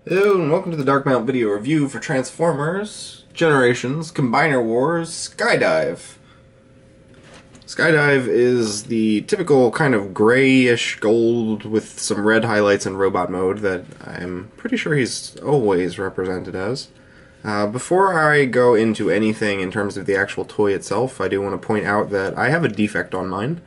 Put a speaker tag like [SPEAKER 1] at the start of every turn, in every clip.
[SPEAKER 1] Hello and welcome to the Dark Mount video review for Transformers, Generations, Combiner Wars, Skydive. Skydive is the typical kind of grayish gold with some red highlights in robot mode that I'm pretty sure he's always represented as. Before I go into anything in terms of the actual toy itself, I do want to point out that I have a defect on mine.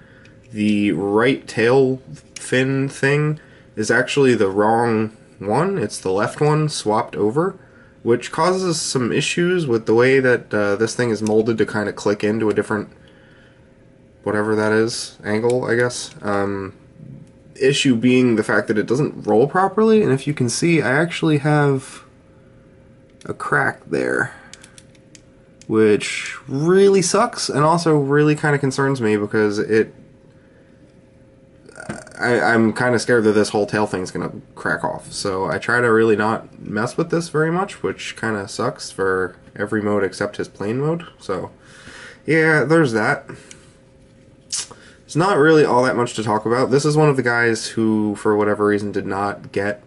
[SPEAKER 1] The right tail fin thing is actually the wrong one. It's the left one swapped over, which causes some issues with the way that this thing is molded to kind of click into a different, whatever that is, angle, I guess. Issue being the fact that it doesn't roll properly, and if you can see, I actually have a crack there, which really sucks and also really kind of concerns me because I'm kind of scared that this whole tail thing's gonna crack off. So I try to really not mess with this very much, which kind of sucks for every mode except his plane mode. So yeah, there's that. It's not really all that much to talk about. This is one of the guys who, for whatever reason, did not get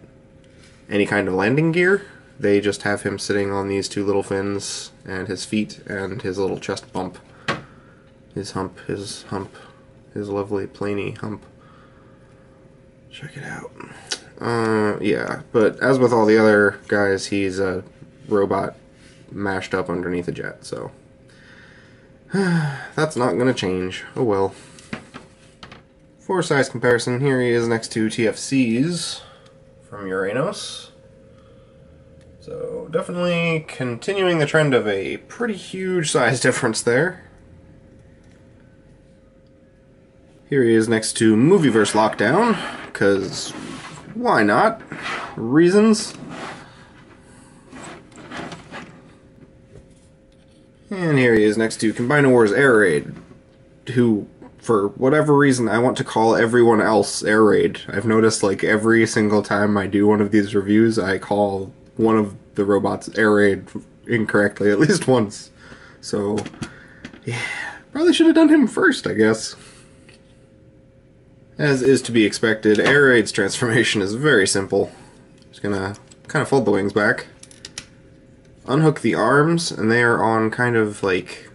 [SPEAKER 1] any kind of landing gear. They just have him sitting on these two little fins and his feet and his little chest bump. His hump, his lovely planey hump. Check it out. Yeah, but as with all the other guys, he's a robot mashed up underneath a jet, so that's not gonna change. Oh well. For size comparison, here he is next to TFC's from Uranos. So definitely continuing the trend of a pretty huge size difference there. Here he is next to Movieverse Lockdown, because why not? Reasons. And here he is next to Combiner Wars Air Raid, who, for whatever reason, I want to call everyone else Air Raid. I've noticed, like, every single time I do one of these reviews, I call one of the robots Air Raid incorrectly at least once. So, yeah, probably should have done him first, I guess. As is to be expected, Air Raid's transformation is very simple. Just gonna kind of fold the wings back, unhook the arms, and they are on kind of like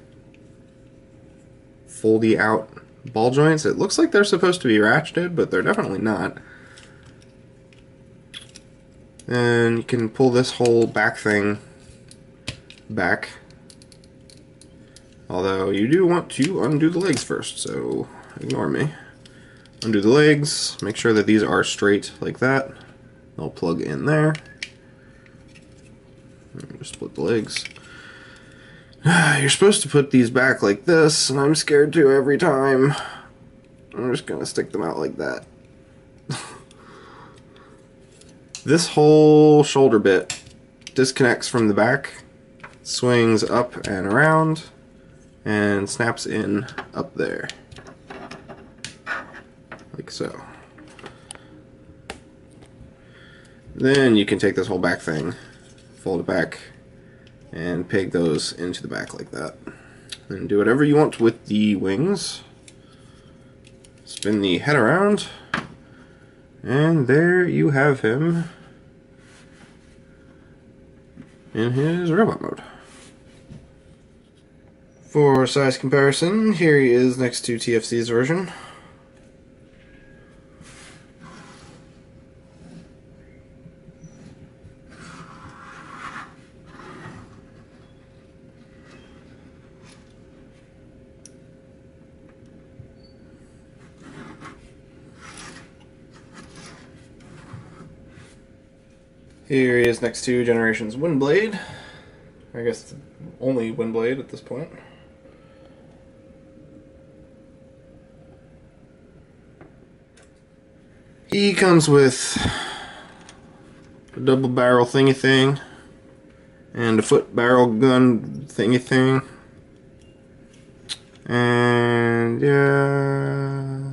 [SPEAKER 1] foldy out ball joints. It looks like they're supposed to be ratcheted, but they're definitely not. And you can pull this whole back thing back. Although you do want to undo the legs first, so ignore me. Undo the legs, make sure that these are straight like that. They'll plug in there. Just split the legs. You're supposed to put these back like this, and I'm scared to every time. I'm just gonna stick them out like that. This whole shoulder bit disconnects from the back, swings up and around, and snaps in up there. Like so. Then you can take this whole back thing, fold it back, and peg those into the back like that. Then do whatever you want with the wings. Spin the head around, and there you have him in his robot mode. For size comparison, here he is next to TFC's version. Here he is next to Generations Windblade. I guess the only Windblade at this point. He comes with a double barrel thingy thing and a foot barrel gun thingy thing. And yeah,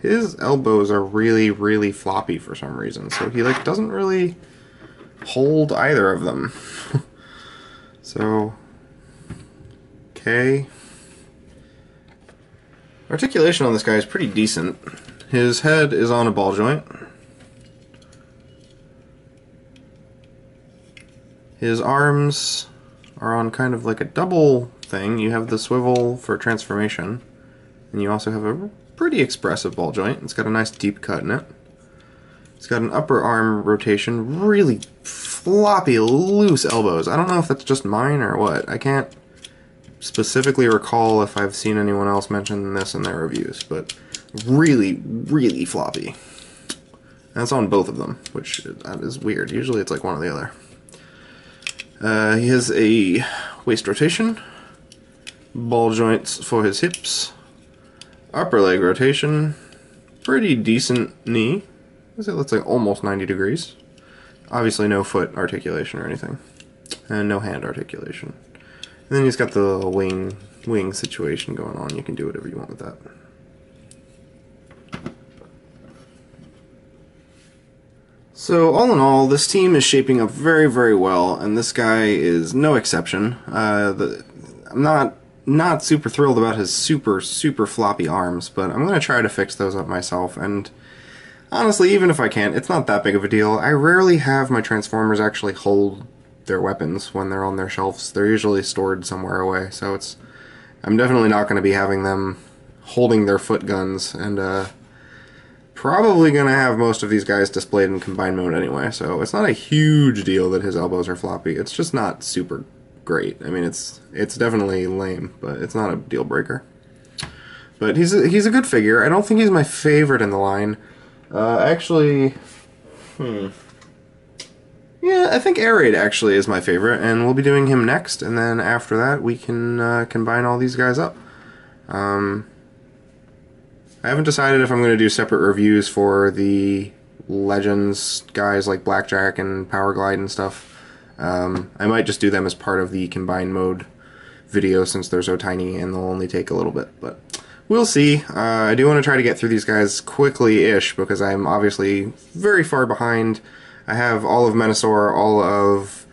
[SPEAKER 1] his elbows are really, really floppy for some reason, so he like doesn't really hold either of them. So, okay. Articulation on this guy is pretty decent. His head is on a ball joint. His arms are on kind of like a double thing. You have the swivel for transformation, and you also have a pretty expressive ball joint. It's got a nice deep cut in it. It's got an upper arm rotation, really floppy, loose elbows. I don't know if that's just mine or what. I can't specifically recall if I've seen anyone else mention this in their reviews, but really, really floppy. And that's on both of them, which that is weird. Usually it's like one or the other. He has a waist rotation, ball joints for his hips, upper leg rotation, pretty decent knee. It looks like almost 90 degrees. Obviously no foot articulation or anything, and no hand articulation. And then he's got the wing situation going on. You can do whatever you want with that. So all in all, this team is shaping up very, very well, and this guy is no exception. I'm not super thrilled about his super floppy arms, but I'm going to try to fix those up myself, and honestly, even if I can't, it's not that big of a deal. I rarely have my Transformers actually hold their weapons when they're on their shelves. They're usually stored somewhere away, so I'm definitely not going to be having them holding their foot guns, and probably going to have most of these guys displayed in combined mode anyway, so it's not a huge deal that his elbows are floppy. It's just not super great. I mean, it's definitely lame, but it's not a deal breaker. But he's a good figure. I don't think he's my favorite in the line. Actually, yeah, I think Air Raid actually is my favorite, and we'll be doing him next, and then after that we can combine all these guys up. I haven't decided if I'm going to do separate reviews for the Legends guys like Blackjack and Power Glide and stuff. I might just do them as part of the combined mode video since they're so tiny and they'll only take a little bit, but we'll see. I do want to try to get through these guys quickly-ish because I'm obviously very far behind. I have all of Menasor, all of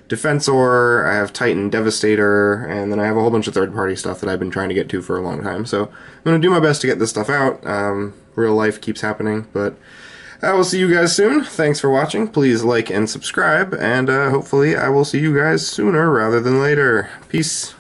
[SPEAKER 1] Defensor, I have Titan Devastator, and then I have a whole bunch of third-party stuff that I've been trying to get to for a long time. So I'm going to do my best to get this stuff out. Real life keeps happening, but I will see you guys soon. Thanks for watching. Please like and subscribe, and hopefully I will see you guys sooner rather than later. Peace.